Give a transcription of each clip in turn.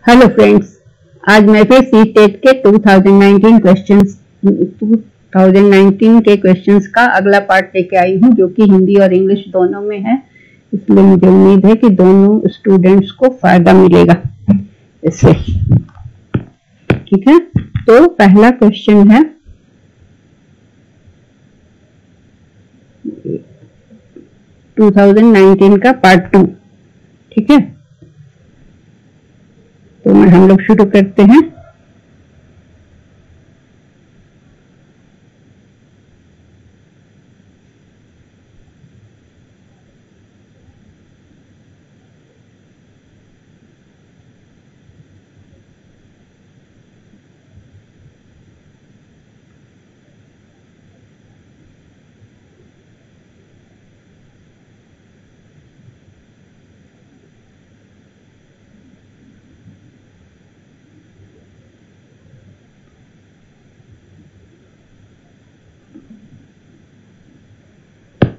Hello friends, आज मैं फिर सी टेट के 2019 के क्वेश्चंस का अगला पार्ट लेके आई हूँ, जो कि हिंदी और इंग्लिश दोनों में है। इसलिए मुझे उम्मीद है कि दोनों स्टूडेंट्स को फायदा मिलेगा इससे। ठीक है, तो पहला क्वेश्चन है 2019 का पार्ट 2। ठीक है, तो हम लोग शुरू करते हैं।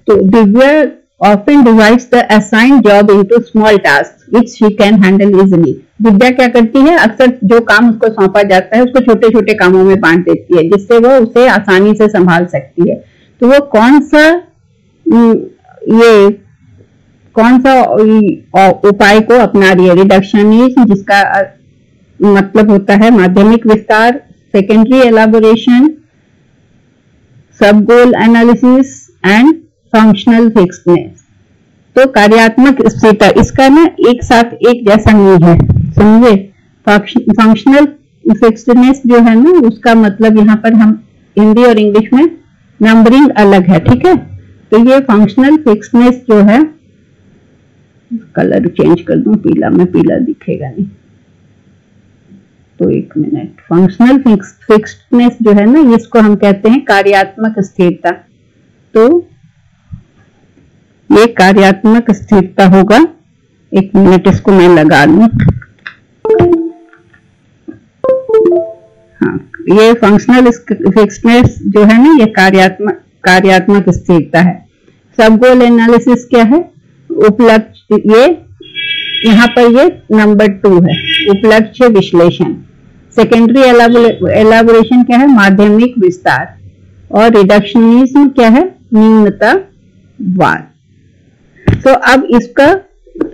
तो Divya often divides the assigned job into small tasks which she can handle easily। Divya क्या करती है, अक्सर जो काम उसको सौंपा जाता है उसको छोटे छोटे कामों में बांट देती है, जिससे वो उसे आसानी से संभाल सकती है। तो वो कौन सा उपाय को अपना रही है? रिडक्शनिज्म, जिसका मतलब होता है माध्यमिक विस्तार, सेकेंडरी एलाबोरेशन, सब गोल एनालिसिस एंड फंक्शनल फिक्सनेस। तो कार्यात्मक स्थिरता, इसका ना एक साथ एक जैसा नहीं है, समझे। फंक्शनल फिक्सनेस जो है ना, उसका मतलब यहाँ पर हम हिंदी और इंग्लिश में नंबरिंग अलग है। ठीक है, तो ये फंक्शनल फिक्सनेस जो है, कलर चेंज कर दूं, पीला में पीला दिखेगा नहीं, तो एक मिनट। फंक्शनल फिक्सनेस जो है ना, इसको हम कहते हैं कार्यात्मक स्थिरता। तो ये कार्यात्मक स्थिरता होगा। एक मिनट, इसको मैं लगा लूं। हाँ, ये फंक्शनल फिक्सनेस जो है ना, ये कार्यात्मक स्थिरता है। सब गोल एनालिसिस क्या है? उपलक्ष्य, ये यहाँ पर ये नंबर 2 है, उपलक्ष्य विश्लेषण। सेकेंडरी एलाबोरेशन क्या है? माध्यमिक विस्तार। और रिडक्शनिज्म क्या है? न्यूनतावाद। तो अब इसका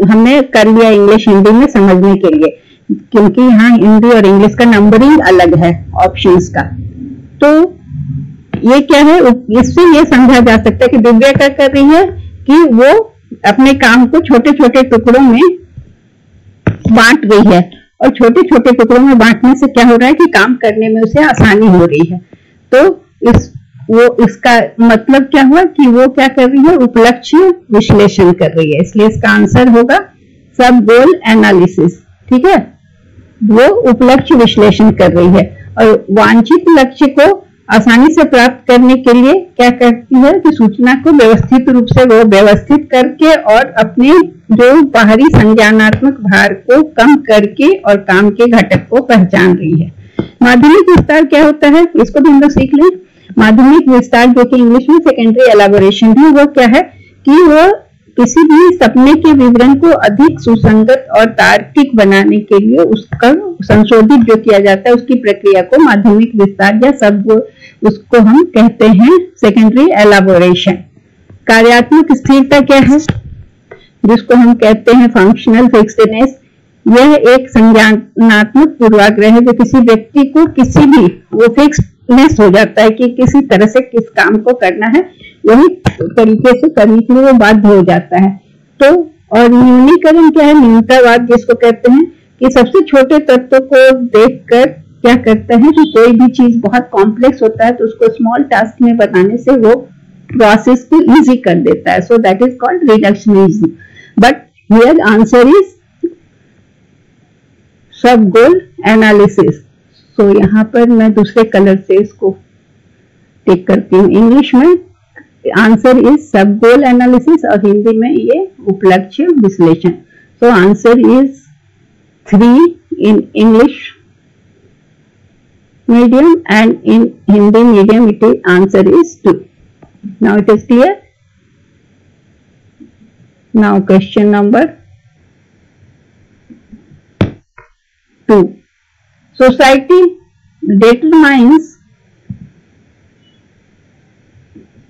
हमने कर लिया इंग्लिश हिंदी में समझने के लिए, क्योंकि यहाँ हिंदी और इंग्लिश का नंबरिंग अलग है ऑप्शंस का। तो ये क्या है, इससे ये समझा जा सकता है कि दिव्या क्या कर रही है कि वो अपने काम को छोटे छोटे टुकड़ों में बांट रही है, और छोटे छोटे टुकड़ों में बांटने से क्या हो रहा है कि काम करने में उसे आसानी हो रही है। तो इसका मतलब क्या हुआ कि वो क्या कर रही है? उपलक्ष्य विश्लेषण कर रही है। इसलिए इसका आंसर होगा सब गोल एनालिसिस। ठीक है, वो उपलक्ष्य विश्लेषण कर रही है, और वांछित लक्ष्य को आसानी से प्राप्त करने के लिए क्या करती है कि सूचना को व्यवस्थित रूप से वो व्यवस्थित करके और अपने जो बाहरी संज्ञानात्मक भार को कम करके और काम के घटक को पहचान रही है। माध्यमिक विस्तार क्या होता है, इसको भी हम लोग सीख लें। माध्यमिक विस्तार, जो कि इंग्लिश में सेकेंडरी एलाबोरेशन है, वो क्या है कि वो किसी भी सपने के विवरण को अधिक सुसंगत और तार्किक बनाने के लिए उसका संशोधित जो किया जाता है, उसकी प्रक्रिया को माध्यमिक विस्तार या सब उसको हम कहते हैं सेकेंडरी एलाबोरेशन। कार्यात्मक स्थिरता क्या है, जिसको हम कहते हैं फंक्शनल फिक्सनेस। यह एक संज्ञानात्मक पूर्वाग्रह है जो किसी व्यक्ति को किसी भी वो फिक्सनेस हो जाता है कि किसी तरह से किस काम को करना है, वही तरीके से करने के लिए वो बाध्य हो जाता है। तो और न्यूनीकरण क्या है? न्यूनतावाद, जिसको कहते हैं कि सबसे छोटे तत्व को देखकर क्या करता है कि कोई भी चीज बहुत कॉम्प्लेक्स होता है तो उसको स्मॉल टास्क में बताने से वो प्रोसेस को इजी कर देता है। So that is called reductionism. But here answer is सब गोल एनालिसिस। सो यहाँ पर मैं दूसरे कलर से इसको टिक करती हूँ। इंग्लिश में आंसर इज सब गोल एनालिसिस और हिंदी में ये उपलक्ष्य विश्लेषण। So answer is 3 in English medium, and in Hindi medium it is answer is 2. Now it is clear. Now question number 2. Society determines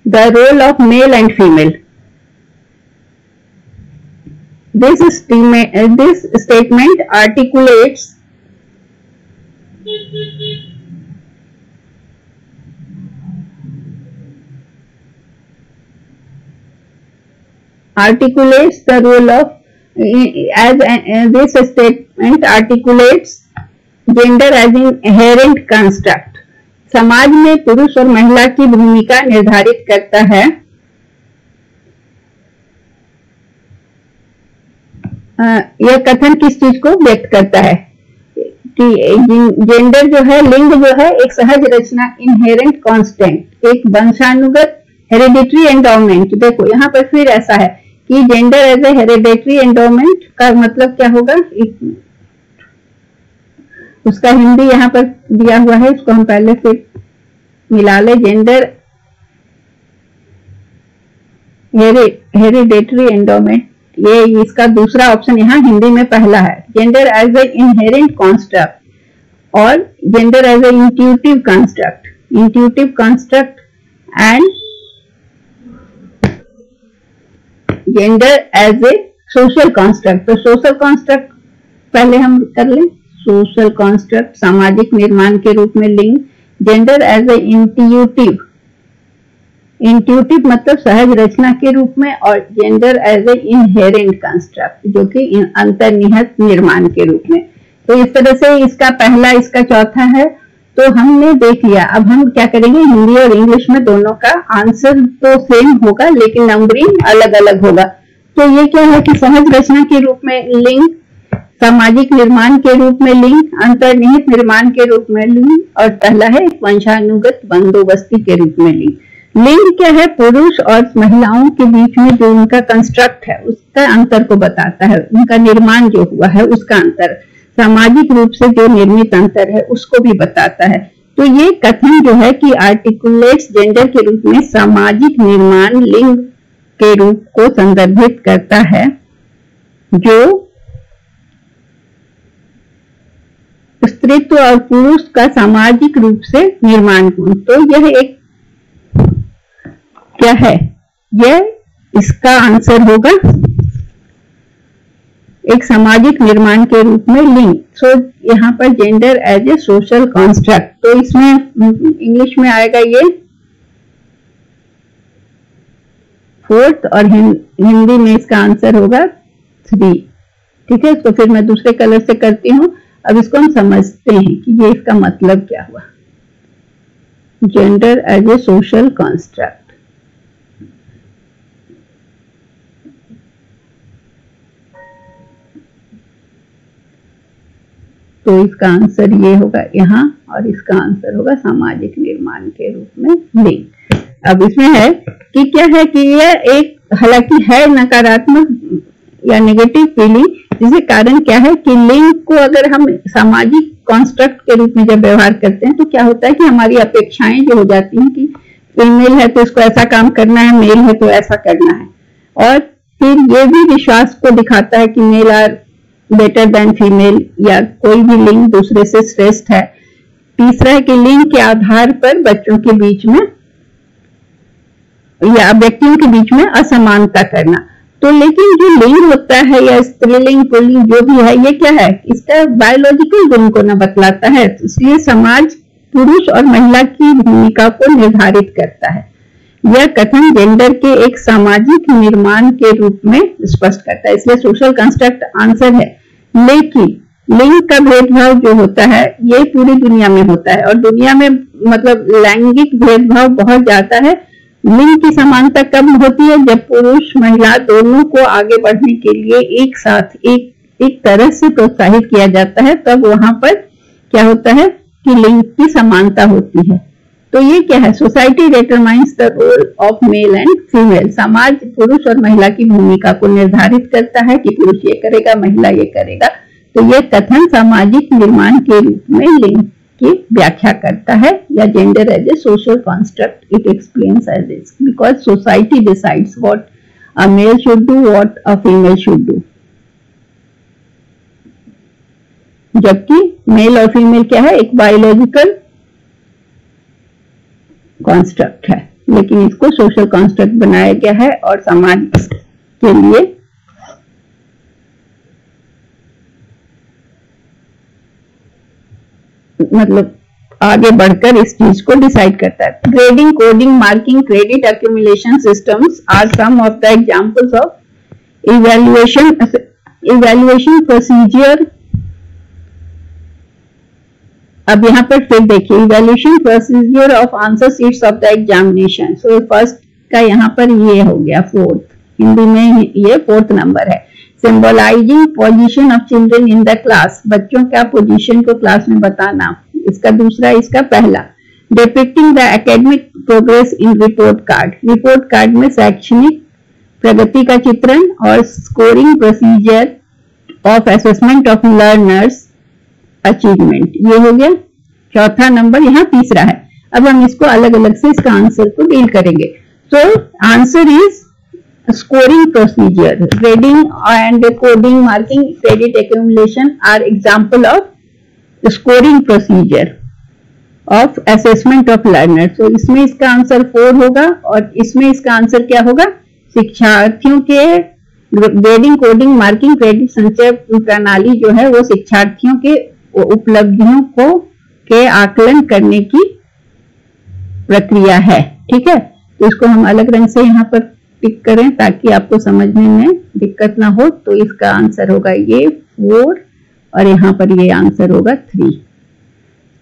the role of male and female. This statement articulates the role of this statement articulates gender as an inherent construct. समाज में पुरुष और महिला की भूमिका निर्धारित करता है। यह कथन किस चीज को व्यक्त करता है कि जेंडर जो है, लिंग जो है, एक सहज रचना, इनहेरेंट कांस्टेंट, एक वंशानुगत हेरिडिटरी एंडोमेंट। देखो यहाँ पर फिर ऐसा है कि gender as a hereditary endowment का मतलब क्या होगा, उसका हिंदी यहाँ पर दिया हुआ है, इसको हम पहले फिर मिला ले। जेंडर हेरिडिटरी एंडोमेंट, ये इसका दूसरा ऑप्शन यहाँ हिंदी में पहला है। Gender as a inherent construct और gender as a intuitive construct and gender as a social construct. तो सोशल कॉन्स्ट्रक्ट पहले हम कर लें। सोशल कॉन्स्ट्रक्ट सामाजिक निर्माण के रूप में लिंग, जेंडर एज ए इंट्यूटिव मतलब सहज रचना के रूप में, और gender as a inherent construct जो कि अंतर्निहित निर्माण के रूप में। तो इस तरह से इसका पहला, इसका चौथा है। तो हमने देख लिया। अब हम क्या करेंगे, हिंदी और इंग्लिश में दोनों का आंसर तो सेम होगा लेकिन नंबरिंग अलग अलग होगा। तो ये क्या है कि सहज रचना के रूप में लिंग, सामाजिक निर्माण के रूप में लिंग, अंतर्निहित निर्माण के रूप में लिंग, और पहला है वंशानुगत बंदोबस्ती के रूप में लिंग। लिंग क्या है, पुरुष और महिलाओं के बीच में जो उनका कंस्ट्रक्ट है उसका अंतर को बताता है, उनका निर्माण जो हुआ है उसका अंतर, सामाजिक रूप से जो निर्मित अंतर है उसको भी बताता है। तो ये कथन जो है कि आर्टिकुलेट्स जेंडर के रूप में सामाजिक निर्माण लिंग के रूप को संदर्भित करता है, जो स्त्रीत्व और पुरुष का सामाजिक रूप से निर्माण गुण। तो यह एक क्या है, यह इसका आंसर होगा एक सामाजिक निर्माण के रूप में लिंग। सो यहाँ पर gender as a social construct, तो इसमें इंग्लिश में आएगा ये 4th और हिंदी में इसका आंसर होगा 3। ठीक है, इसको फिर मैं दूसरे कलर से करती हूँ। अब इसको हम समझते हैं कि ये इसका मतलब क्या हुआ, gender as a social construct. तो इसका आंसर ये होगा यहाँ, और इसका आंसर होगा सामाजिक निर्माण के रूप में लिंग। अब इसमें है कि क्या है कि यह एक, हालांकि है नकारात्मक या नेगेटिव फीलिंग, जिसके कारण क्या है कि लिंग को अगर हम सामाजिक कॉन्स्ट्रक्ट के रूप में जब व्यवहार करते हैं तो क्या होता है कि हमारी अपेक्षाएं जो हो जाती हैं कि फीमेल है तो इसको ऐसा काम करना है, मेल है तो ऐसा करना है, और फिर ये भी विश्वास को दिखाता है कि male are better than female, या कोई भी लिंग दूसरे से श्रेष्ठ है। तीसरा है कि लिंग के आधार पर बच्चों के बीच में या व्यक्तियों के बीच में असमानता करना। तो लेकिन जो लिंग होता है या स्त्रीलिंग पुल्लिंग जो भी है, ये क्या है, इसका बायोलॉजिकल गुण को न बतलाता है। इसलिए समाज पुरुष और महिला की भूमिका को निर्धारित करता है। यह कथन जेंडर के एक सामाजिक निर्माण के रूप में स्पष्ट करता है, इसलिए सोशल कंस्ट्रक्ट आंसर है। लेकिन लिंग का भेदभाव जो होता है ये पूरी दुनिया में होता है, और दुनिया में मतलब लैंगिक भेदभाव बहुत ज्यादा है। लिंग की समानता कब होती है, जब पुरुष महिला दोनों को आगे बढ़ने के लिए एक साथ एक तरह से प्रोत्साहित किया जाता है, तब वहां पर क्या होता है कि लिंग की समानता होती है। तो ये क्या है, society determines the role of male and female. समाज पुरुष और महिला की भूमिका को निर्धारित करता है कि पुरुष ये करेगा, महिला ये करेगा। तो ये कथन सामाजिक निर्माण के रूप में लिंग की व्याख्या करता है, या gender as a social construct it explains as this, because society decides what a male should do, what a female should do. जबकि मेल और फीमेल क्या है, एक बायोलॉजिकल कॉन्स्ट्रक्ट है, लेकिन इसको सोशल कॉन्स्ट्रक्ट बनाया गया है और समाज के लिए मतलब आगे बढ़कर इस चीज को डिसाइड करता है। Grading, coding, marking, credit accumulation systems are some of the examples of evaluation procedure. अब यहाँ पर फिर देखिए, evaluation procedure of answer sheets of the examination. So first का यहाँ पर ये हो गया फोर्थ, हिंदी में ये फोर्थ नंबर है। Symbolising position of children in the class, बच्चों का पोजीशन को क्लास में बताना, इसका दूसरा, इसका पहला। Depicting the academic progress in report card, report card में शैक्षणिक प्रगति का चित्रण। और scoring procedure of assessment of learners achievement, ये हो गया चौथा नंबर, यहाँ तीसरा है। अब हम इसको अलग अलग से इसका आंसर को डील करेंगे। So answer is scoring procedure. Grading and coding, marking, credit accumulation are example of scoring procedure of assessment of learners. So इसमें इसका आंसर 4 होगा और इसमें इसका आंसर क्या होगा, शिक्षार्थियों के ग्रेडिंग, कोडिंग, मार्किंग, क्रेडिट संचय प्रणाली जो है वो शिक्षार्थियों के उपलब्धियों को के आकलन करने की प्रक्रिया है। ठीक है, तो इसको हम अलग रंग से यहाँ पर टिक करें ताकि आपको समझने में दिक्कत ना हो। तो इसका आंसर होगा ये 4 और यहाँ पर ये आंसर होगा 3।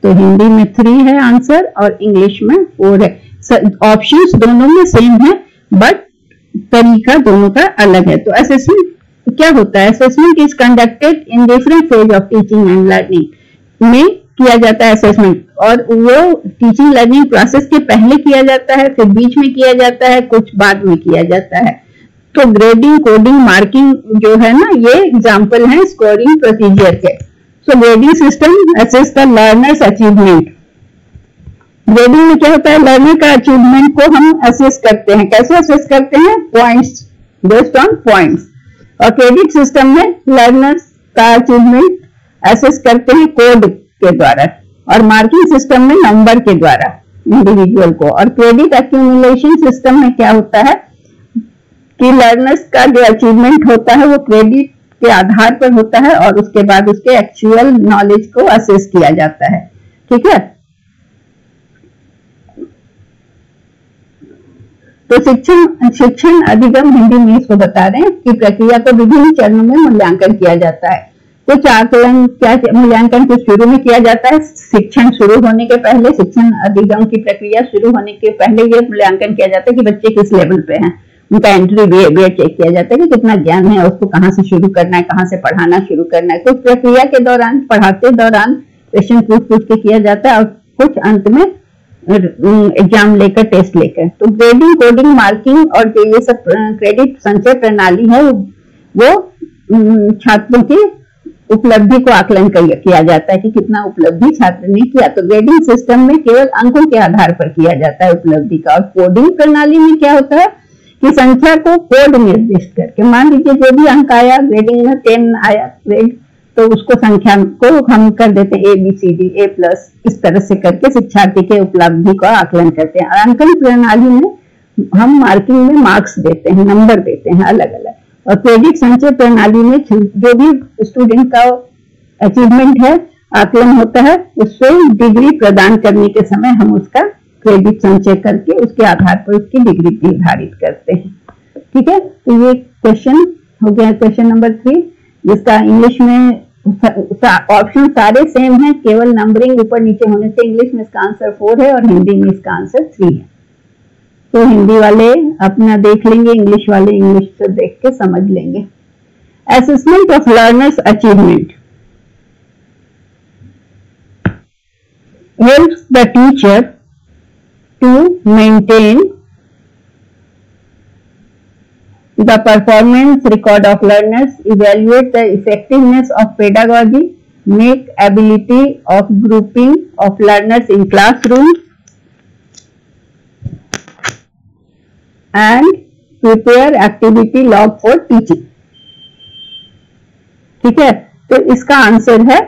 तो हिंदी में 3 है आंसर और इंग्लिश में 4 है। ऑप्शंस दोनों में सेम है बट तरीका दोनों का अलग है। तो असेसमेंट क्या होता है, assessment is conducted in different phase of teaching and learning में किया जाता है असेसमेंट, और वो टीचिंग लर्निंग प्रोसेस के पहले किया जाता है, फिर बीच में किया जाता है, कुछ बाद में किया जाता है। तो ग्रेडिंग, कोडिंग, मार्किंग जो है ना, ये एग्जांपल है स्कोरिंग प्रोसीजर के। So grading system assess the learners achievement. Grading में क्या होता है, लर्नर का अचीवमेंट को हम असेस करते हैं। कैसे असेस करते हैं, पॉइंट्स, बेस्ड ऑन पॉइंट्स। और क्रेडिट सिस्टम में लर्नर्स का अचीवमेंट असेस करते हैं कोड के द्वारा, और मार्किंग सिस्टम में नंबर के द्वारा इंडिविजुअल को। और क्रेडिट एक्यूमुलेशन सिस्टम में क्या होता है कि लर्नर्स का जो अचीवमेंट होता है वो क्रेडिट के आधार पर होता है और उसके बाद उसके एक्चुअल नॉलेज को असेस किया जाता है। ठीक है, तो शिक्षण अधिगम हिंदी में इसको बता रहे हैं कि प्रक्रिया को विभिन्न चरणों में मूल्यांकन किया जाता है। कुछ आकलन क्या मूल्यांकन कुछ शुरू में किया जाता है, शिक्षण शुरू होने के पहले, शिक्षण अधिगम की प्रक्रिया शुरू होने के पहले ये मूल्यांकन किया जाता है कि बच्चे किस लेवल पे हैं, उनका एंट्री बिहेवियर चेक किया जाता है कि कितना ज्ञान है, उसको कहाँ से शुरू करना है, कहाँ से पढ़ाना शुरू करना है। कुछ प्रक्रिया के दौरान, पढ़ाते दौरान क्वेश्चन पूछ के किया जाता है और कुछ अंत में एग्जाम लेकर, टेस्ट लेकर। तो ग्रेडिंग, कोडिंग, मार्किंग और जो ये सब क्रेडिट संचय प्रणाली है वो छात्रों की उपलब्धि को आकलन किया जाता है कि कितना उपलब्धि छात्र ने किया। तो ग्रेडिंग सिस्टम में केवल अंकों के आधार पर किया जाता है उपलब्धि का। और कोडिंग प्रणाली में क्या होता है कि संख्या को कोड निर्दिष्ट करके, मान लीजिए जो भी अंक आया ग्रेडिंग में 10 आया ग्रेड, तो उसको संख्या को हम कर देते हैं ABCD A+, इस तरह से करके शिक्षार्थी के उपलब्धि का आकलन करते हैं। अंकन प्रणाली में हम मार्किंग में मार्क्स देते हैं, नंबर देते हैं अलग अलग। और क्रेडिट संचय प्रणाली में जो भी स्टूडेंट का अचीवमेंट है, आकलन होता है, उससे डिग्री प्रदान करने के समय हम उसका क्रेडिट संचय करके उसके आधार पर उसकी डिग्री निर्धारित करते हैं। ठीक है, तो ये क्वेश्चन हो गया, क्वेश्चन नंबर 3, जिसका इंग्लिश में ऑप्शन सारे सेम हैं, केवल नंबरिंग ऊपर नीचे होने से इंग्लिश में इसका आंसर 4 है और हिंदी में इसका आंसर 3 है। तो हिंदी वाले अपना देख लेंगे, इंग्लिश वाले इंग्लिश से देख के समझ लेंगे। Assessment of learners achievement helps the teacher to maintain the performance record of learners, evaluate the effectiveness of pedagogy, make ability of grouping of learners in classrooms, and prepare activity log for teaching। ठीक है, तो इसका answer है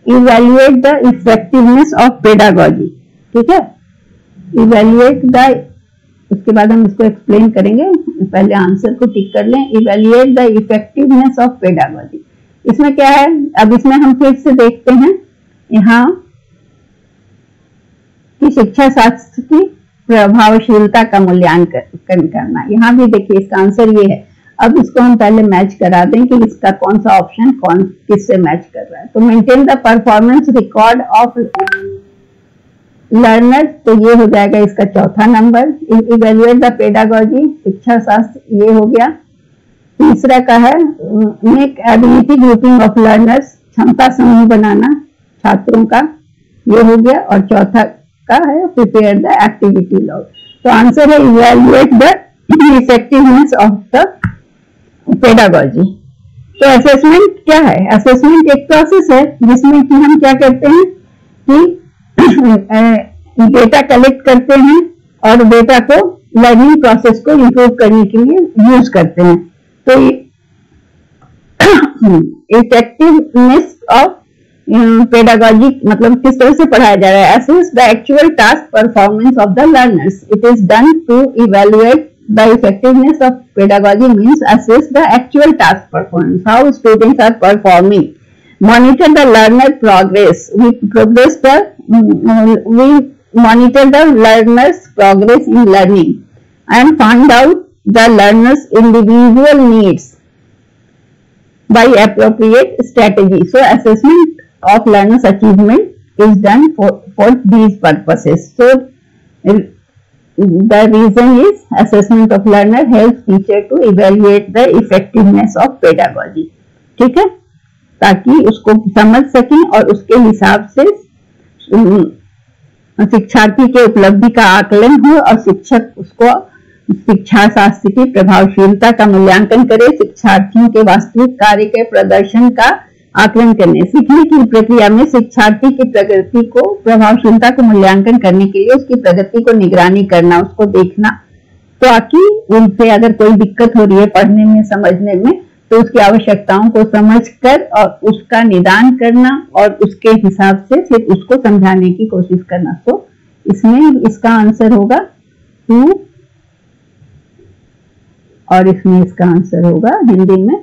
evaluate the effectiveness of pedagogy, ठीक है, evaluate the, उसके बाद हम इसको एक्सप्लेन करेंगे, पहले आंसर को टिक कर लें। Evaluate the effectiveness of pedagogy, इसमें क्या है, अब इसमें हम फिर से देखते हैं यहाँ कि शिक्षा शास्त्र की प्रभावशीलता का मूल्यांकन करना। यहाँ भी देखिए इसका आंसर ये है। अब इसको हम पहले मैच करा दें कि इसका कौन सा ऑप्शन कौन किससे मैच कर रहा है। तो maintain the performance record of learners, तो ये हो जाएगा इसका चौथा नंबर। इवेल्युएट द पेडागोजी, शिक्षा शास्त्र, ये हो गया। तीसरा का है make ability grouping of learners, क्षमता समूह बनाना छात्रों का, ये हो गया। और चौथा का है प्रिपेयर द एक्टिविटी लॉग। तो आंसर है evaluate the effectiveness of the pedagogy. तो असेसमेंट क्या है? असेसमेंट एक प्रोसेस है जिसमें कि हम क्या करते हैं कि डेटा कलेक्ट करते हैं और डेटा को लर्निंग प्रोसेस को इंप्रूव करने के लिए यूज करते हैं। तो इफेक्टिवनेस ऑफ पेडागोजी मतलब किस तरह से पढ़ाया जा रहा है। Assess the actual task performance of the learners, it is done to evaluate the effectiveness of pedagogy means assess the actual task performance, how students are performing, monitor the learner progress, we monitor the learner's progress in learning and find out the learner's individual needs by appropriate strategy. So assessment of learner's achievement is done for these purposes. So the reason is assessment of learner helps teacher to evaluate the effectiveness of pedagogy, ठीक है, ताकि उसको समझ सकें और उसके हिसाब से शिक्षार्थी के उपलब्धि का आकलन हो और शिक्षक उसको शिक्षा शास्त्र की प्रभावशीलता का मूल्यांकन करे, शिक्षार्थियों के वास्तविक कार्य के प्रदर्शन का आकलन करने। सीखने की प्रक्रिया में शिक्षार्थी की प्रगति को प्रभावशीलता को मूल्यांकन करने के लिए उसकी प्रगति को निगरानी करना, उसको देखना, ताकि उनसे अगर कोई दिक्कत हो रही है पढ़ने में समझने में तो उसकी आवश्यकताओं को समझकर और उसका निदान करना और उसके हिसाब से फिर उसको समझाने की कोशिश करना। तो इसमें इसका आंसर होगा 2 और इसमें इसका आंसर होगा हिंदी में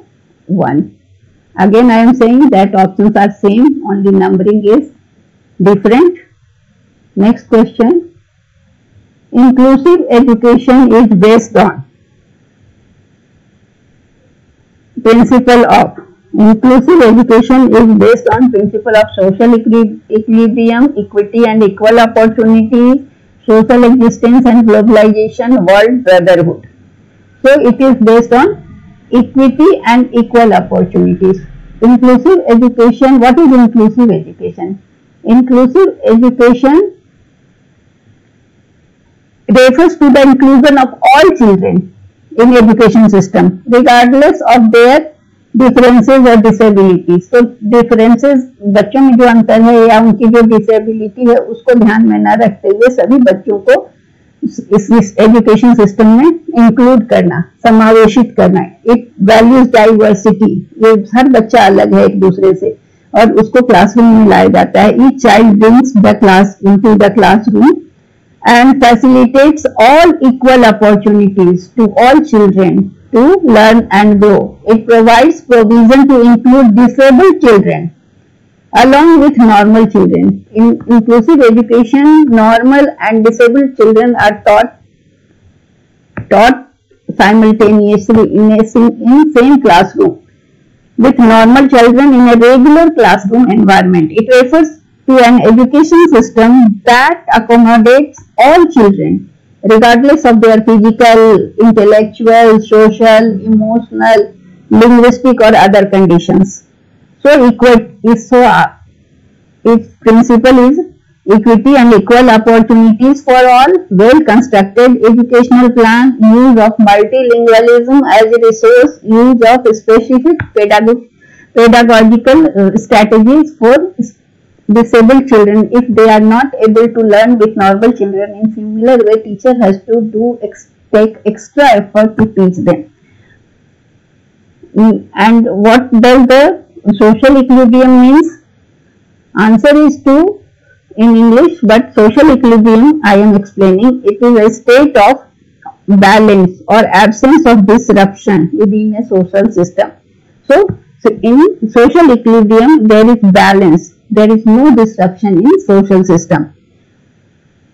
1। Again I am saying that options are same, only numbering is different. Next question. Inclusive education is based on principle of. Inclusive education is based on principle of social equilibrium, equity and equal opportunities, social existence and globalization, world brotherhood. So it is based on equity and equal opportunities. Inclusive education, what is inclusive education? Inclusive education refers to the inclusion of all children in education system regardless of their differences or disabilities. So differences बच्चों में जो अंतर है या उनकी जो disability है उसको ध्यान में न रखते हुए सभी बच्चों को इस एजुकेशन सिस्टम में इंक्लूड करना, समावेशित करना। इट वैल्यूज डाइवर्सिटी, ये हर बच्चा अलग है एक दूसरे से और उसको क्लासरूम में लाया जाता है। Each child brings the class into the classroom and facilitates all equal opportunities to all children to learn and grow. It provides provision to include disabled children along with normal children. In inclusive education, normal and disabled children are taught simultaneously in same classroom with normal children in a regular classroom environment. It refers to an education system that accommodates all children regardless of their physical, intellectual, social, emotional, linguistic or other conditions. So its principle is equity and equal opportunities for all, well-constructed educational plan, use of multilingualism as a resource, use of specific pedagogical strategies for disabled children. If they are not able to learn with normal children in similar way, teacher has to take extra effort to teach them. And what does the social equilibrium means? Answer is 2 in English, but social equilibrium I am explaining. It is a state of balance or absence of disruption within a social system. So in social equilibrium there is balance. There is no disruption in social system.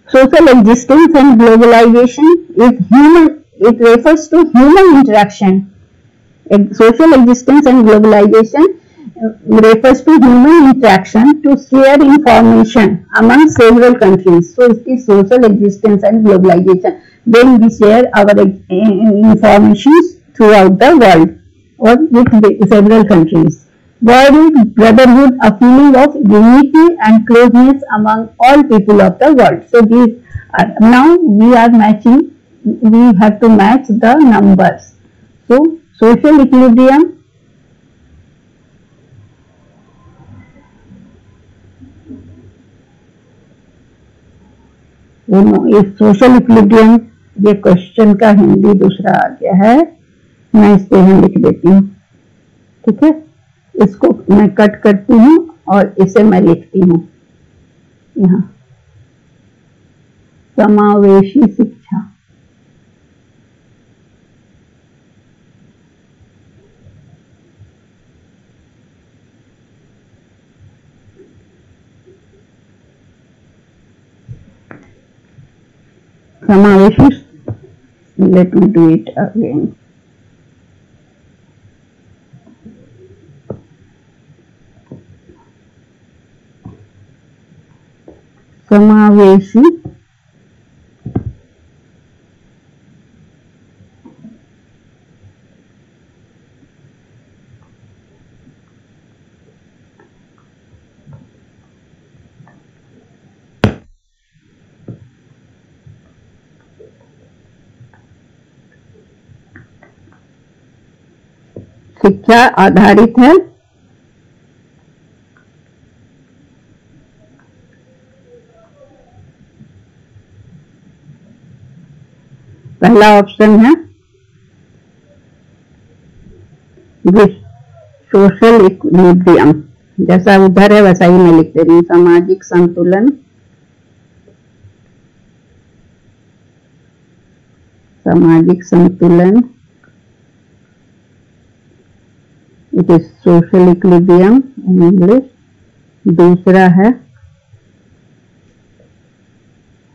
Social existence and globalization is human. It refers to human interaction. Social existence and globalization refers to human interaction to share information among several countries. So it is social existence and globalization when we share our information throughout the world or with several countries. Word is brotherhood, a feeling of unity and closeness among all people of the world. So these are, now we are matching, we have to match the numbers. So social equilibrium, इस social equilibrium, ये question का हिंदी दूसरा आ गया है, मैं इस पे यहाँ लिख देती हूँ, ठीक है। इसको मैं कट करती हूँ और इसे मैं लिखती हूँ यहाँ, समावेशी शिक्षा। समावेशी, let me do it again. समावेशी शिक्षा आधारित है पहला ऑप्शन है सोशल इक्विलिब्रियम, जैसा उधर है वैसा ही मैं लिख दे रही हूँ, सामाजिक संतुलन, सामाजिक संतुलन, it is social equilibrium in English. दूसरा है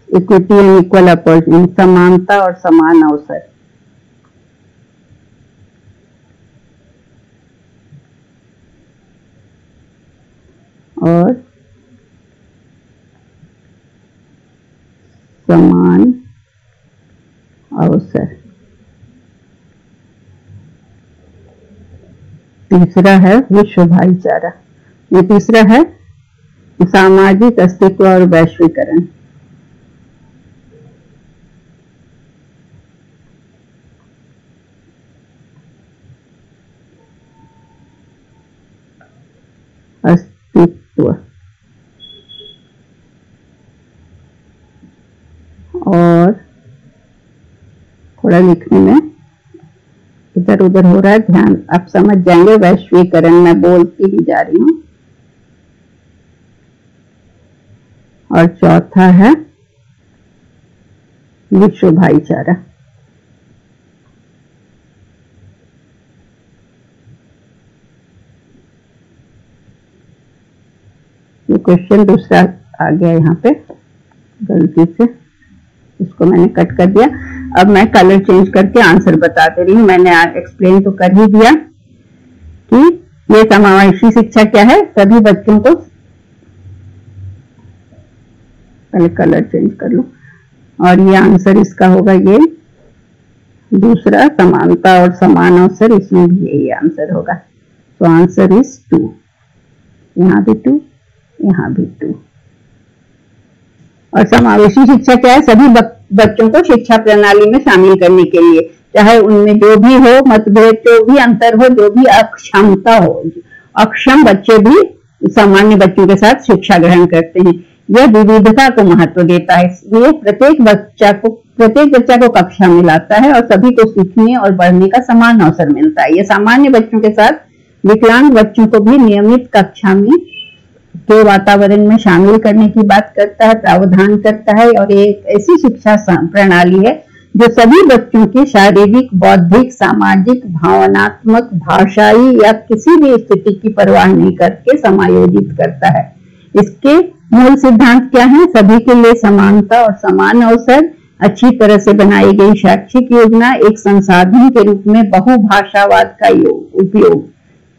इक्विटी एंड इक्वल अपॉर्चुनिटी, समानता और समान अवसर। और समान अवसर। तीसरा है विश्व भाईचारा। ये तीसरा है सामाजिक अस्तित्व और वैश्वीकरण। अस्तित्व और थोड़ा लिखने में इधर उधर हो रहा है, ध्यान आप समझ जाएंगे। वैश्वीकरण मैं बोलती ही जा रही हूं। और चौथा है विश्व भाईचारा। ये क्वेश्चन दूसरा आ गया यहाँ पे गलती से, इसको मैंने कट कर दिया। अब मैं कलर चेंज करके आंसर बता दे रही हूँ। मैंने एक्सप्लेन तो कर ही दिया कि ये समावेशी शिक्षा क्या है, सभी बच्चों को, पहले कलर चेंज कर लो। और ये आंसर इसका होगा ये दूसरा, समानता और समान अवसर, इसमें भी यही आंसर होगा। तो आंसर इज 2, यहाँ भी 2, यहाँ भी 2। और समावेशी शिक्षा क्या है, सभी बच्चों को शिक्षा प्रणाली में शामिल करने के लिए, चाहे उनमें जो भी हो मतभेद, जो भी अंतर हो, जो भी अक्षमता हो, अक्षम बच्चे भी सामान्य बच्चों के साथ शिक्षा ग्रहण करते हैं। यह विविधता को महत्व देता है, इसलिए प्रत्येक बच्चा को कक्षा में लाता है और सभी को सीखने और बढ़ने का समान अवसर मिलता है। यह सामान्य बच्चों के साथ विकलांग बच्चों को भी नियमित कक्षा में के वातावरण में शामिल करने की बात करता है, प्रावधान करता है, और एक ऐसी शिक्षा प्रणाली है जो सभी बच्चों के शारीरिक, बौद्धिक, सामाजिक, भावनात्मक, भाषाई या किसी भी स्थिति की परवाह नहीं करके समायोजित करता है। इसके मूल सिद्धांत क्या है? सभी के लिए समानता और समान अवसर, अच्छी तरह से बनाई गई शैक्षिक योजना, एक संसाधन के रूप में बहुभाषावाद का उपयोग,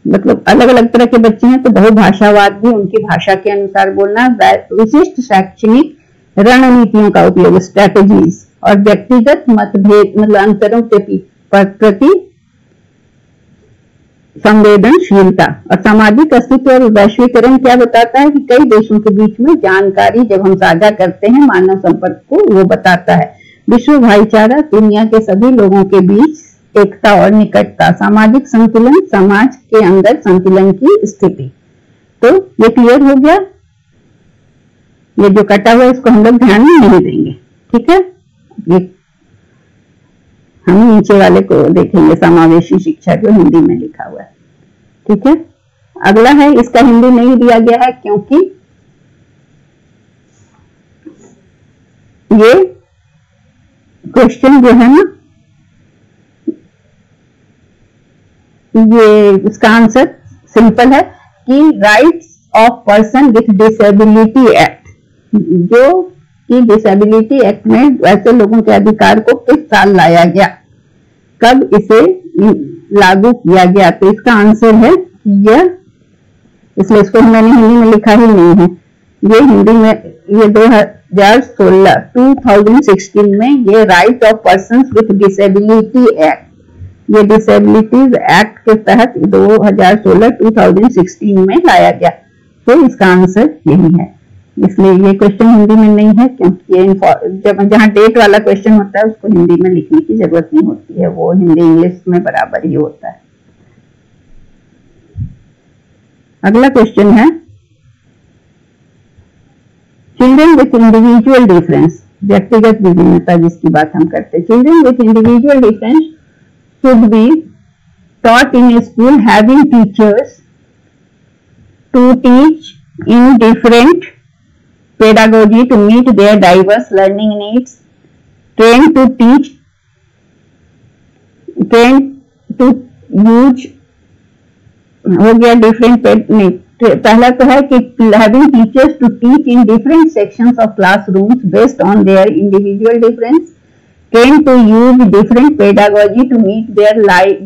मतलब अलग अलग तरह के बच्चे हैं तो बहुभाषावाद भी, उनकी भाषा के अनुसार बोलना, विशिष्ट शैक्षणिक रणनीतियों का उपयोग, स्ट्रेटेजीज, और व्यक्तिगत मतभेद मतलब अंतरों के प्रति संवेदनशीलता। और सामाजिक अस्तित्व और वैश्वीकरण क्या बताता है कि कई देशों के बीच में जानकारी जब हम साझा करते हैं, मानव संपर्क को वो बताता है। विश्व भाईचारा, दुनिया के सभी लोगों के बीच एकता और निकटता, सामाजिक संतुलन, समाज के अंदर संतुलन की स्थिति। तो ये क्लियर हो गया। ये जो कटा हुआ है इसको हम लोग ध्यान में नहीं देंगे, ठीक है। ये हम नीचे वाले को देखेंगे, समावेशी शिक्षा, जो हिंदी में लिखा हुआ है, ठीक है। अगला है, इसका हिंदी नहीं दिया गया है क्योंकि ये क्वेश्चन जो है ना, ये इसका आंसर सिंपल है कि rights of person with disability act, जो कि डिसेबिलिटी एक्ट में वैसे लोगों के अधिकार को किस साल लाया गया, कब इसे लागू किया गया। तो इसका आंसर है यह, इसलिए इसको मैंने हिंदी में लिखा ही नहीं है। ये हिंदी में ये 2016 में ये right of person with disability act, ये डिसेबिलिटीज एक्ट के तहत 2016 में लाया गया। तो इसका आंसर यही है। इसलिए ये क्वेश्चन हिंदी में नहीं है क्योंकि ये जहाँ डेट वाला क्वेश्चन होता है उसको हिंदी में लिखने की जरूरत नहीं होती है, वो हिंदी इंग्लिश में बराबर ही होता है। अगला क्वेश्चन है, चिल्ड्रन विथ इंडिविजुअल डिफरेंस, व्यक्तिगत विभिन्नता जिसकी बात हम करते हैं। Children with individual difference should be taught in a school having teachers to teach in different pedagogy to meet their diverse learning needs, trained to use, हो गया डिफरेंट, पहला तो है कि having teachers to teach in different sections of classrooms based on their individual difference, trained to use different pedagogy to meet their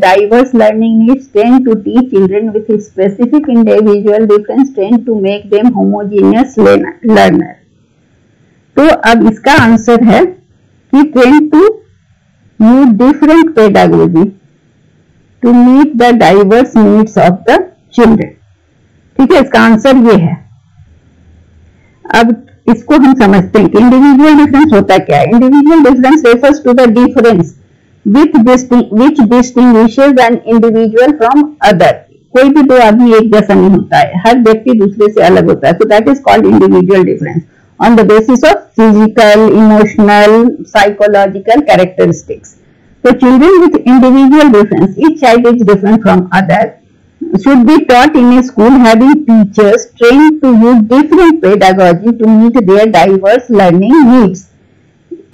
diverse learning needs, trained to teach children with specific individual difference, trained to make them homogeneous learner। तो अब इसका answer है कि trained to use different pedagogy to meet the diverse needs of the children, ठीक है। इसका answer ये है। अब इसको हम समझते हैं कि इंडिविजुअल डिफरेंस होता क्या है। Individual difference refers to the difference which distinguishes an individual from other. कोई भी दो आदमी एक जैसा नहीं होता है, हर व्यक्ति दूसरे से अलग होता है। So that is called individual difference on the basis of physical, emotional, psychological characteristics. तो children with individual difference, each child is different from other, should be taught in a school having teachers trained to use different pedagogy to meet their diverse learning needs,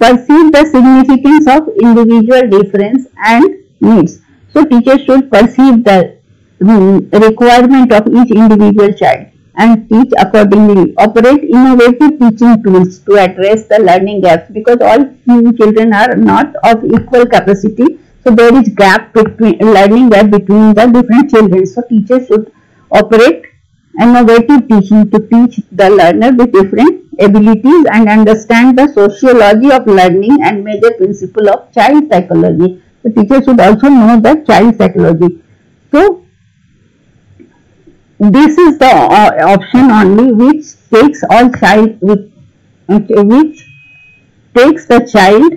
perceive the significance of individual difference and needs. So teachers should perceive the requirement of each individual child and teach accordingly, operate innovative teaching tools to address the learning gaps, because all children are not of equal capacity. So there is gap between learning gap between the different children. So teachers should operate innovative teaching to teach the learner with different abilities and understand the sociology of learning and major principle of child psychology. So teachers should also know the child psychology. So this is the option only which takes all child which takes the child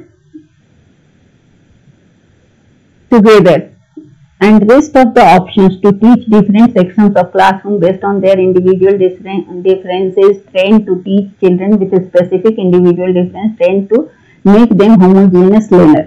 together, and rest of the options to teach different sections of classroom based on their individual differences, trained to teach children with a specific individual difference, trained to make them homogeneous learner.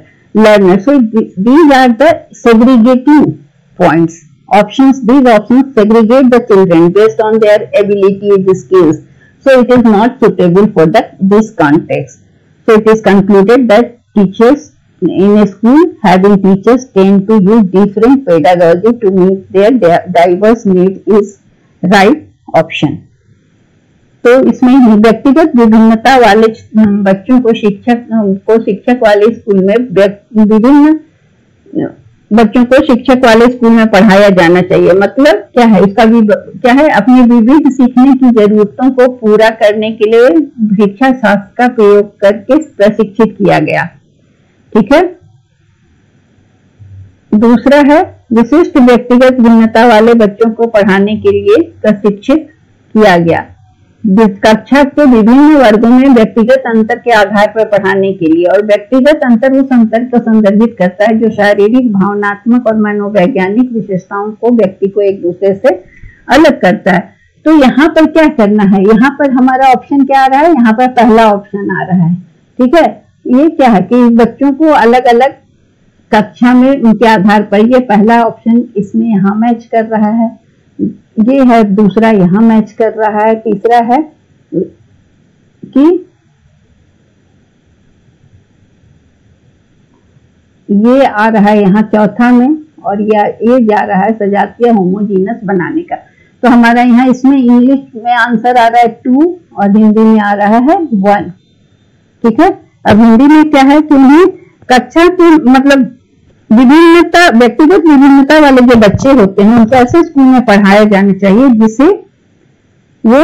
So these are the segregating points. options, these options segregate the children based on their abilities, skills. So it is not suitable for this context. So it is concluded that teachers in a school having teachers tend to use different pedagogy to meet their diverse need is right option. तो इसमें व्यक्तिगत विभिन्नता वाले बच्चों को शिक्षक वाले school में विभिन्न बच्चों को शिक्षक वाले स्कूल में पढ़ाया जाना चाहिए। मतलब क्या है इसका क्या है, अपनी विविध सीखने की जरूरतों को पूरा करने के लिए शिक्षा शास्त्र का प्रयोग करके प्रशिक्षित किया गया। ठीक है। दूसरा है विशिष्ट व्यक्तिगत भिन्नता वाले बच्चों को पढ़ाने के लिए प्रशिक्षित किया गया। कक्षा के विभिन्न वर्गों में व्यक्तिगत अंतर के आधार पर पढ़ाने के लिए, और व्यक्तिगत अंतर उस अंतर को संदर्भित करता है जो शारीरिक, भावनात्मक और मनोवैज्ञानिक विशेषताओं को व्यक्ति को एक दूसरे से अलग करता है। तो यहाँ पर क्या करना है, यहाँ पर हमारा ऑप्शन क्या आ रहा है, यहाँ पर पहला ऑप्शन आ रहा है। ठीक है। ये क्या है कि बच्चों को अलग अलग कक्षा में उनके आधार पर, ये पहला ऑप्शन इसमें यहाँ मैच कर रहा है, ये है दूसरा यहाँ मैच कर रहा है, तीसरा है कि ये आ रहा है यहाँ चौथा में, और ये जा रहा है सजातीय होमोजीनस बनाने का। तो हमारा यहाँ इसमें इंग्लिश में आंसर आ रहा है 2 और हिंदी में आ रहा है 1। ठीक है। अब हिंदी में क्या है कि उन्हें कक्षा की मतलब विभिन्नता, व्यक्तिगत विभिन्नता वाले जो बच्चे होते हैं उनको ऐसे स्कूल में पढ़ाया जाना चाहिए जिसे वो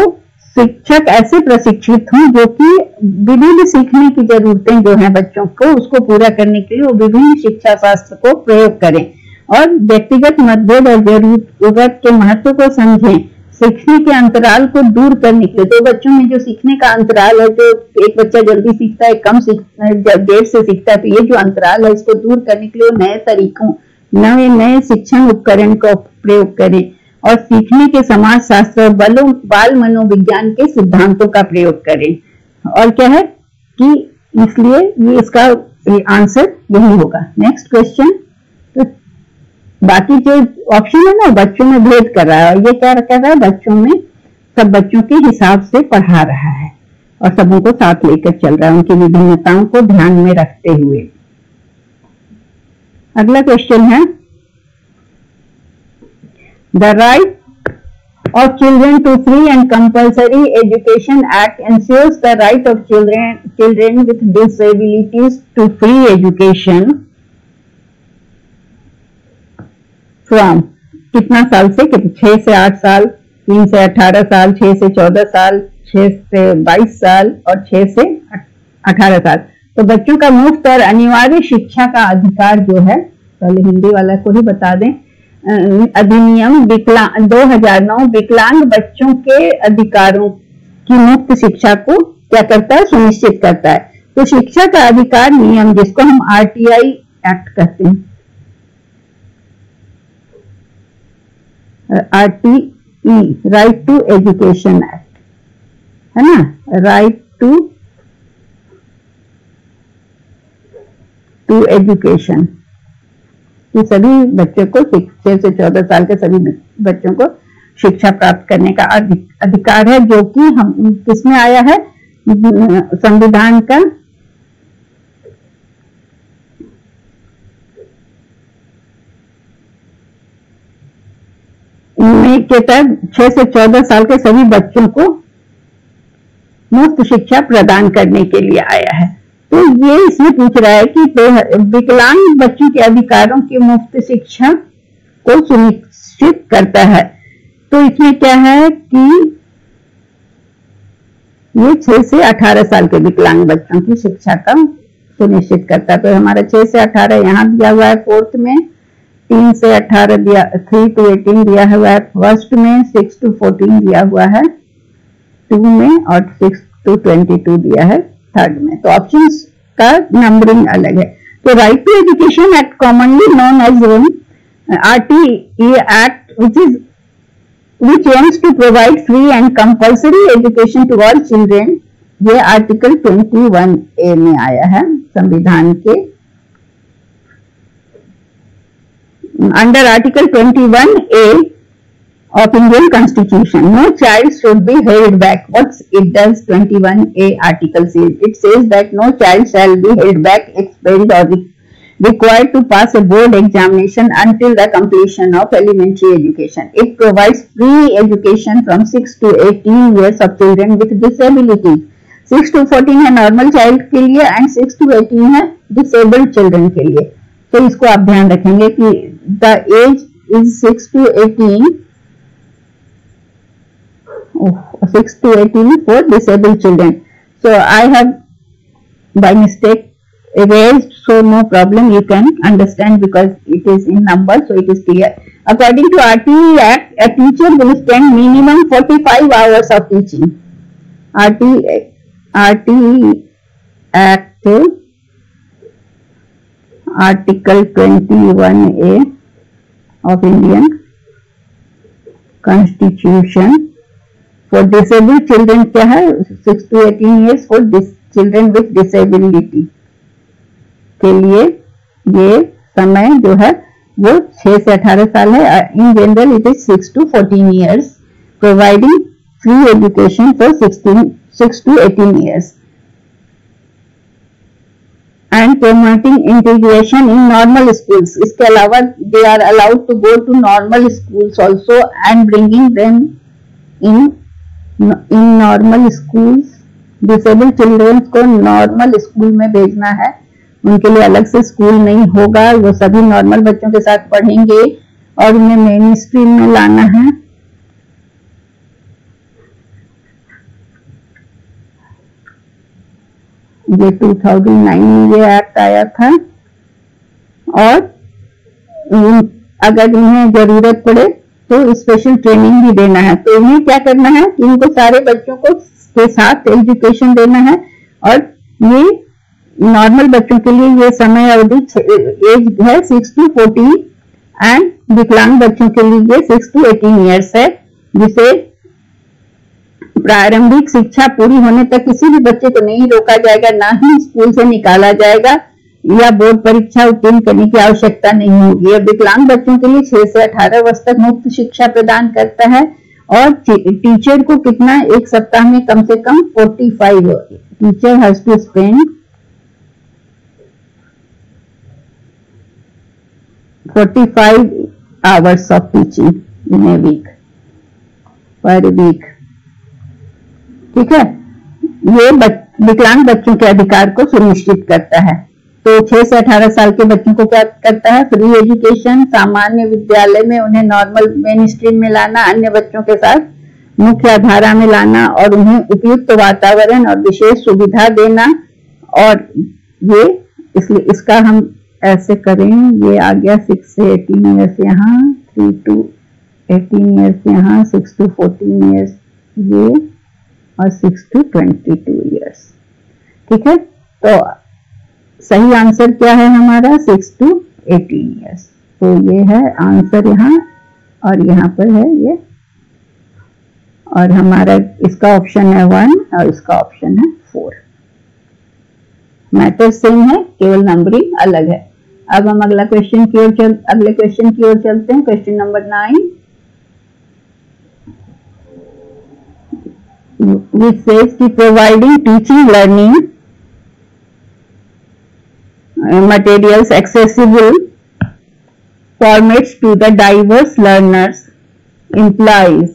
शिक्षक ऐसे प्रशिक्षित हों जो कि विभिन्न सीखने की जरूरतें जो हैं बच्चों को, उसको पूरा करने के लिए वो विभिन्न शिक्षा शास्त्र को प्रयोग करें और व्यक्तिगत मतभेद और जरूरत के महत्व को समझें। सीखने के अंतराल को दूर करने के लिए, तो बच्चों में जो सीखने का अंतराल है, जो एक बच्चा जल्दी सीखता है, कम सीखता है, देर से सीखता है, तो ये जो अंतराल है इसको दूर करने के लिए नए तरीकों, नए शिक्षण उपकरण का प्रयोग करें और सीखने के समाज शास्त्र और बाल मनोविज्ञान के सिद्धांतों का प्रयोग करें। और क्या है कि इसलिए ये इसका आंसर यही होगा। Next question. तो बाकी जो ऑप्शन है ना बच्चों में भेद कर रहा है, ये क्या कर रहा है, बच्चों में सब बच्चों के हिसाब से पढ़ा रहा है और सबों को साथ लेकर चल रहा है, उनकी विभिन्नताओं को ध्यान में रखते हुए। अगला क्वेश्चन है, the right of children to free and compulsory education act ensures the right of children with disabilities to free education from कितना साल से, 6 से 8 साल, 3 से 18 साल, 6 से 14 साल, 6 से 22 साल और 6 से 18 साल। तो बच्चों का मुफ्त और अनिवार्य शिक्षा का अधिकार जो है, पहले हिंदी वाला को ही बता दें, अधिनियम 2009 विकलांग बच्चों के अधिकारों की मुफ्त शिक्षा को क्या करता है, सुनिश्चित करता है। तो शिक्षा का अधिकार नियम जिसको हम RTI एक्ट कहते हैं, RTE right to education act है ना, राइट टू एजुकेशन, कि सभी बच्चों को 6 से 14 साल के सभी बच्चों को शिक्षा प्राप्त करने का अधिकार है, जो कि हम किसमें आया है, संविधान का के तहत 6 से 14 साल के सभी बच्चों को मुफ्त शिक्षा प्रदान करने के लिए आया है। तो ये इसमें पूछ रहा है कि विकलांग बच्चों के अधिकारों की मुफ्त शिक्षा को सुनिश्चित करता है। तो इसमें क्या है कि ये 6 से 18 साल के विकलांग बच्चों की शिक्षा का सुनिश्चित करता है। तो हमारा 6 से 18 यहाँ दिया हुआ है, फोर्थ में 3 से 18 दिया, 3 to 18 दिया हुआ है, फर्स्ट में 6 to 14 दिया हुआ है 2 में, और 6 to 22 दिया है थर्ड में। तो ऑप्शंस का नंबरिंग अलग है। तो right to education act commonly known as RTE act which aims to provide free and compulsory education to all children, ये आर्टिकल 21A में आया है संविधान के under Article 21A of Indian Constitution, no child should be held back. What it does 21A article says? It says that no child shall be held back, expelled or required to pass a board examination until the completion of elementary education. It provides free education from 6 to 18 years of children with disabilities. 6 to 14 है normal child के लिए and 6 to 18 है disabled children के लिए. तो इसको आप ध्यान रखेंगे कि the age is 6 to 18 6 to 18 for disabled children. So I have by mistake erased, so no problem, you can understand because it is in number, so it is clear. According to RTE Act, a teacher will spend minimum 45 hours of teaching. RTE Act Article 21A of Indian Constitution. For disabled children क्या है 6 to 18 years for children with disability के लिए ये समय जो है वो 6 से 18 साल है. In general it is 6 to 14 years, providing free education for 6 to 18 years and promoting integration in normal schools. इसके अलावा they are allowed to go to normal schools also and bringing them in normal schools. Disabled children को normal school में भेजना है, उनके लिए अलग से स्कूल नहीं होगा, वो सभी नॉर्मल बच्चों के साथ पढ़ेंगे और उन्हें मेन स्ट्रीम में लाना है. ये 2009 में ये एक्ट आया था और अगर उन्हें जरूरत पड़े तो स्पेशल ट्रेनिंग भी देना है. तो इन्हें क्या करना है कि इनको सारे बच्चों को के साथ एजुकेशन देना है और ये नॉर्मल बच्चों के लिए ये समय अवधि एज है 6 to 14 एंड विकलांग बच्चों के लिए 6 to 18 ईयर्स है, जिसे प्रारंभिक शिक्षा पूरी होने तक किसी भी बच्चे को नहीं रोका जाएगा, ना ही स्कूल से निकाला जाएगा या बोर्ड परीक्षा उत्तीर्ण करने की आवश्यकता नहीं होगी. विकलांग बच्चों के लिए 6 से 18 वर्ष तक मुफ्त शिक्षा प्रदान करता है और टीचर को कितना एक सप्ताह में कम से कम 45 teacher has to spend 45 hours of teaching in a week per week. ठीक है, ये विकलांग बच्चों के अधिकार को सुनिश्चित करता है. तो 6 से 18 साल के बच्चों को क्या करता है? फ्री एजुकेशन, सामान्य विद्यालय में उन्हें नॉर्मल मेन स्ट्रीम में लाना, अन्य बच्चों के साथ मुख्य धारा में लाना और उन्हें उपयुक्त वातावरण और विशेष सुविधा देना. और ये इसलिए इसका हम ऐसे करें, ये आ गया 6 से 18 ईयर्स यहाँ, 3 to 18 ईयर्स यहाँ, 6 to 14 ईयर्स ये और 6 to 22 ईयर्स. ठीक है, तो सही आंसर क्या है हमारा? 6 to 18 ईयर्स. तो ये है आंसर यहाँ और यहाँ पर है ये, और हमारा इसका ऑप्शन है 1 और इसका ऑप्शन है 4. मैटर सेम है, केवल नंबरिंग अलग है. अब हम अगले क्वेश्चन की ओर चलते हैं. क्वेश्चन नंबर 9 which says कि providing teaching learning materials accessible formats to the diverse learners implies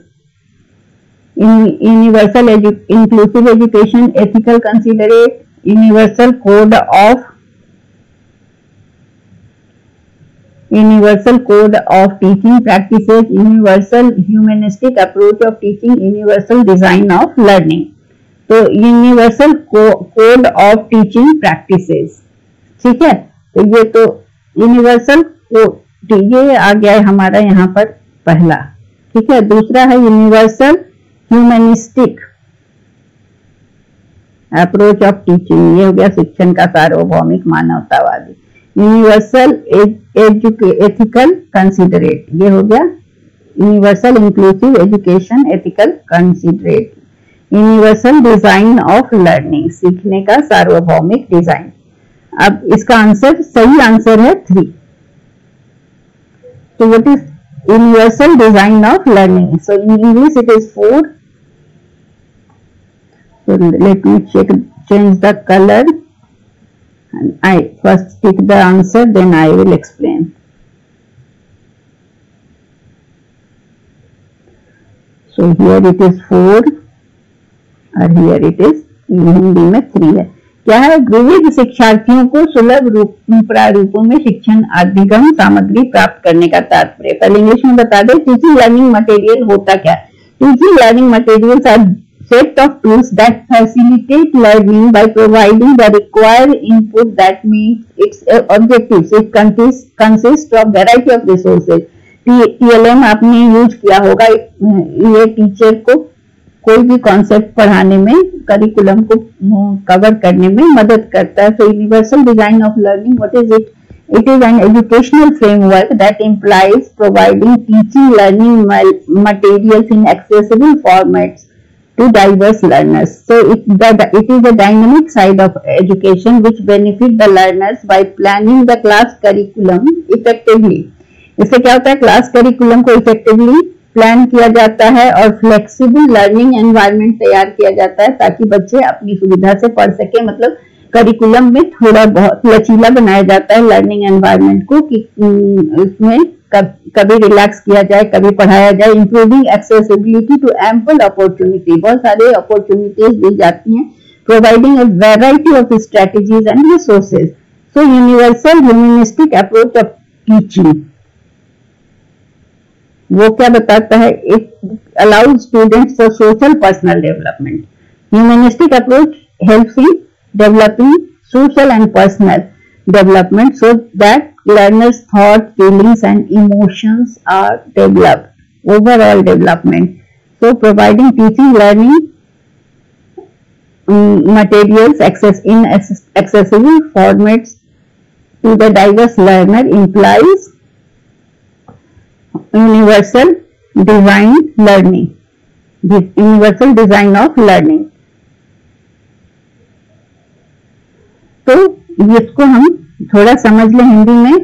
universal inclusive education, ethical considerate, universal code of teaching practices, universal humanistic approach of teaching, universal design of learning. तो universal code of teaching practices. ठीक है, तो ये तो universal ये आ गया है हमारा यहाँ पर पहला. ठीक है, दूसरा है universal humanistic approach of teaching, ये हो गया शिक्षण का सार्वभौमिक मानवतावादी. यूनिवर्सल एथिकल कंसिडरेट, ये हो गया universal inclusive education ethical considerate. Universal design of learning, सीखने का सार्वभौमिक डिजाइन. अब इसका आंसर सही आंसर है 3. So what is universal design of learning? So in English it is 4. So let me change the color, and I first pick the answer, then I will explain. So here it is 4 और here it is Hindi में 3 है। क्या है? विविध शिक्षार्थियों को सुलभ प्रारूपों में शिक्षण अधिगम सामग्री प्राप्त करने का तात्पर्य। पहले इंग्लिश में बता दे, टीचिंग लर्निंग मटेरियल होता क्या? Teaching learning materials are set of tools that facilitate learning by providing the required input that meets its objectives. It consists of variety of resources. TLM आपने यूज किया होगा, ये teacher को कोई भी concept पढ़ाने में, करिकुलम को कवर करने में मदद करता है। So universal design of learning, what is it? It is an educational framework that implies providing teaching learning materials in accessible formats to diverse learners. So it is a dynamic side of education which benefit the learners by planning the class curriculum effectively. इससे क्या होता है? Class curriculum को effectively plan किया जाता है और flexible learning environment तैयार किया जाता है ताकि बच्चे अपनी सुविधा से पढ़ सके। मतलब करिकुलम में थोड़ा बहुत लचीला बनाया जाता है लर्निंग एनवायरनमेंट को कि इसमें कभी रिलैक्स किया जाए, कभी पढ़ाया जाए। Improving accessibility to ample opportunity, बहुत सारे अपॉर्चुनिटीज दी जाती हैं। Providing a variety of strategies and resources. So universal humanistic approach of teaching, वो क्या बताता है? It allows students for social personal development. Humanistic approach helps in developing social and personal development so that learners' thought, feelings and emotions are developed. Overall development. So providing teaching learning materials in accessible formats to the diverse learner implies universal design learning. This universal design of learning. तो इसको हम थोड़ा समझ लें हिंदी में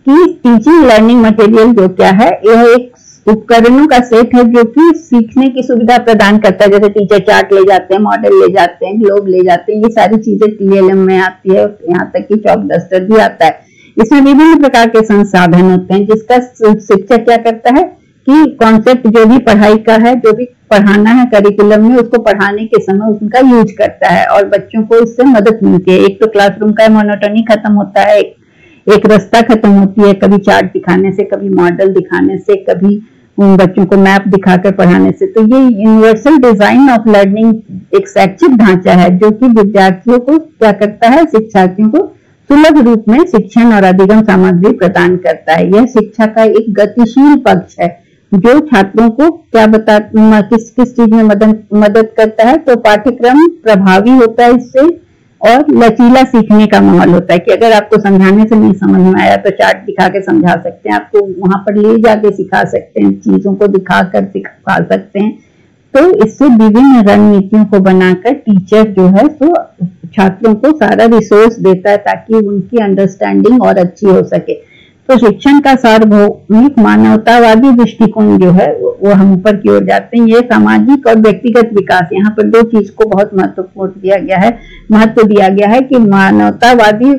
कि teaching learning material जो क्या है, यह एक उपकरणों का सेट है जो कि सीखने की सुविधा प्रदान करता है। जैसे टीचर चार्ट ले जाते हैं, मॉडल ले जाते हैं, ग्लोब ले जाते हैं, ये सारी चीजें TLM में आती है। यहाँ तक कि चॉक डस्टर भी आता है। इसमें विभिन्न प्रकार के संसाधन होते हैं जिसका शिक्षक क्या करता है कि कॉन्सेप्ट जो भी पढ़ाई का है, जो भी पढ़ाना है करिकुलम में, उसको पढ़ाने के समय उसका यूज करता है और बच्चों को इससे मदद मिलती है। एक तो क्लासरूम का मोनोटोनी खत्म होता है, एक रास्ता खत्म होती है, कभी चार्ट दिखाने से, कभी मॉडल दिखाने से, कभी उन बच्चों को मैप दिखाकर पढ़ाने से। तो ये यूनिवर्सल डिजाइन ऑफ लर्निंग एक शैक्षिक ढांचा है जो कि विद्यार्थियों को क्या करता है? शिक्षार्थियों को सुलभ रूप में शिक्षण और अधिगम सामग्री प्रदान करता है। यह शिक्षा का एक गतिशील पक्ष है जो छात्रों को क्या किस चीज में मदद करता है? तो पाठ्यक्रम प्रभावी होता है इससे और लचीला सीखने का माहौल होता है कि अगर आपको समझाने से नहीं समझ में आया तो चार्ट दिखा के समझा सकते हैं, आपको वहां पर ले जाके सिखा सकते हैं, चीजों को दिखाकर सिखा सकते हैं। तो इससे विभिन्न रणनीतियों को बनाकर टीचर जो है तो छात्रों को सारा रिसोर्स देता है ताकि उनकी अंडरस्टैंडिंग और अच्छी हो सके। तो शिक्षण का सार्वभौमिक मानवतावादी दृष्टिकोण जो है वो हम ऊपर की ओर जाते हैं। ये सामाजिक और व्यक्तिगत विकास, यहाँ पर दो चीज को बहुत महत्व दिया गया है कि मानवतावादी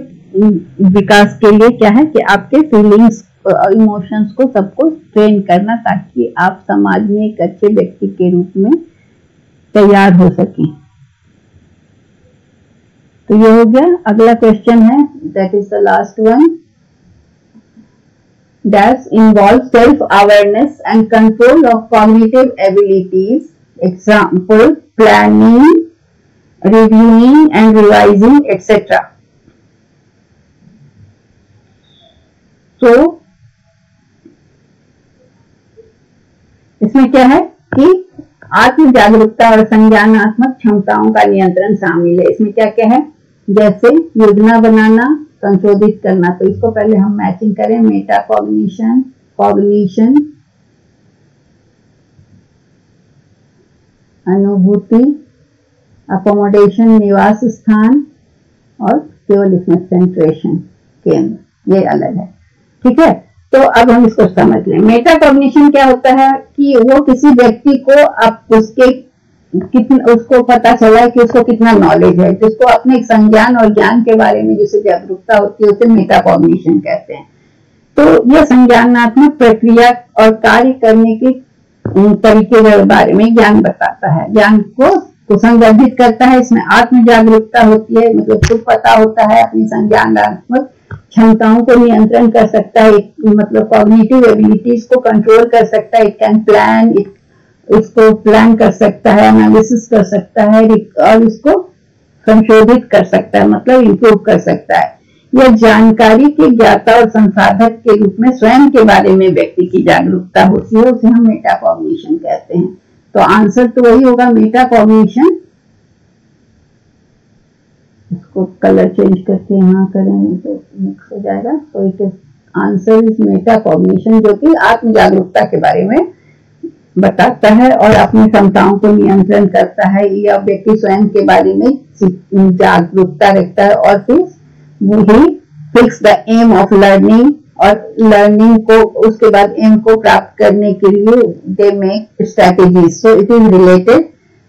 विकास के लिए क्या है कि आपके फीलिंग्स, इमोशंस को सबको ट्रेन करना ताकि आप समाज में एक अच्छे व्यक्ति के रूप में तैयार हो सकें। तो ये हो गया। अगला क्वेश्चन है, that is the last one, that involves self-awareness and control of cognitive abilities. Example, planning, reviewing and revising, etc. So, इसमें क्या है कि आत्म जागरूकता और संज्ञानात्मक क्षमताओं का नियंत्रण शामिल है। इसमें क्या क्या है? जैसे योजना बनाना, संशोधित करना। तो इसको पहले हम मैचिंग करें, मेटा कॉग्निशन, कॉग्निशन, अनुभूति, अकोमोडेशन निवास स्थान, और केवल इसमें सेंट्रेशन केंद्र, ये अलग है। ठीक है। तो अब हम इसको समझ लें। मेटा कॉग्निशन क्या होता है कि वो किसी व्यक्ति को, मेटा कॉग्निशन क्या होता है कि वो किसी व्यक्ति को अब उसके कितना, उसको पता चला है कि उसको कितना नॉलेज है, जिसको अपने संज्ञान और ज्ञान के बारे में जिसे जागरूकता होती है उसे मेटा कॉग्निशन कहते हैं। तो यह संज्ञानात्मक प्रक्रिया और कार्य करने के तरीके के बारे में ज्ञान बताता है, ज्ञान को संवर्धित करता है। इसमें आत्म जागरूकता होती है, मतलब खुद पता होता है, अपनी संज्ञानात्मक क्षमताओं को नियंत्रण कर सकता है, मतलब कॉग्निटिव एबिलिटीज को कंट्रोल कर सकता है। इट कैन प्लान, इसको प्लान कर सकता है, एनालिसिस कर सकता है और इसको संशोधित कर सकता है, मतलब इंप्रूव कर सकता है। यह जानकारी के ज्ञाता और संसाधक के रूप में स्वयं के बारे में व्यक्ति की जागरूकता होती है, उसे हम मेटा कॉग्निशन कहते हैं। तो आंसर तो वही होगा, मेटा कॉग्निशन। इसको कलर चेंज करके यहाँ करेंगे तो मिक्स हो जाएगा। तो it is answer is Meta cognition, जो कि आत्म जागरूकता के बारे में बताता है और अपनी क्षमताओं को नियंत्रण करता है। यह व्यक्ति स्वयं के बारे में जागरूकता रखता है और फिर वही fix the aim of learning, और लर्निंग को उसके बाद एम को प्राप्त करने के लिए they make strategies. So it is related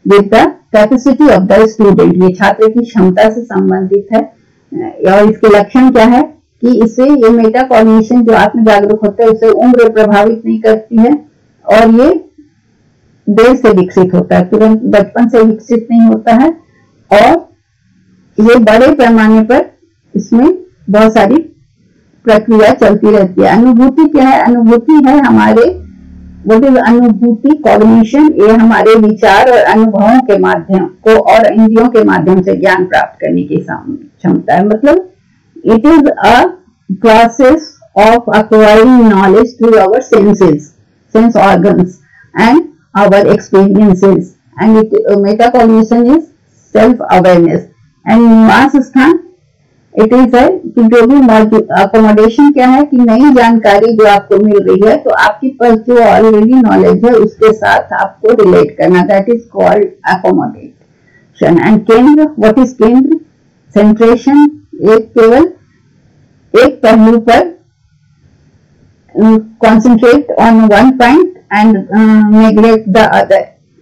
with the capacity of the student. ये छात्र की क्षमता से संबंधित है। और इसके लक्षण क्या है कि इससे ये मेटा कॉग्निशन जो आत्म जागरूक होता है उसे उम्र प्रभावित नहीं करती है और ये देर से विकसित होता है, तुरंत बचपन से विकसित नहीं होता है। और ये बड़े पैमाने पर इसमें बहुत सारी प्रक्रिया चलती रहती है। अनुभूति क्या है? अनुभूति है हमारे, वो जो अनुभूति कॉग्निशन, ये हमारे विचार और अनुभवों के माध्यम को और इंद्रियों के माध्यम से ज्ञान प्राप्त करने की क्षमता है। मतलब it is a process of acquiring knowledge through our senses, sense organs and our experiences, and metacognition is self awareness and निवास स्थान। इट इज है कि जो भी अकोमोडेशन क्या है कि नई जानकारी जो आपको मिल रही है तो आपके पास जो ऑलरेडी नॉलेज है उसके साथ आपको रिलेट करना, that is called accommodation. And केंद्र, व्हाट इज केंद्र? सेंट्रेशन, एक केवल एक पहलू पर concentrate on one point and neglect the other.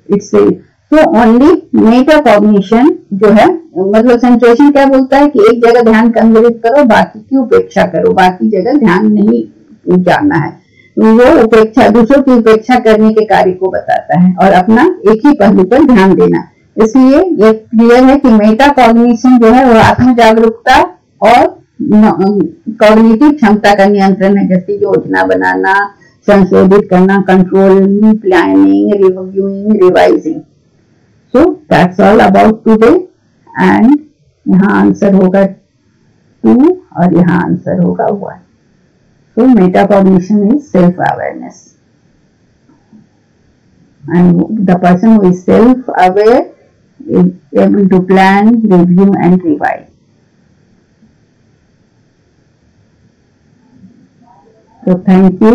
It's so only metacognition जो है, मतलब सेंट्रेशन क्या बोलता है कि एक जगह ध्यान केंद्रित करो, बाकी की उपेक्षा करो, बाकी जगह ध्यान नहीं जाना है। वो उपेक्षा, दूसरों की उपेक्षा करने के कार्य को बताता है और अपना एक ही पहलू पर ध्यान देना। इसलिए ये क्लियर है कि मेटाकॉग्निशन जो है वो आत्म जागरूकता और कॉग्निटिव क्षमता का नियंत्रण है, जैसे योजना बनाना, संशोधित करना, controlling, planning, reviewing, revising. So that's all about today. And यहाँ आंसर होगा 2 और यहाँ आंसर होगा 1। So metacognition is self awareness and the person who is self aware is able to plan, review and revise. So thank you.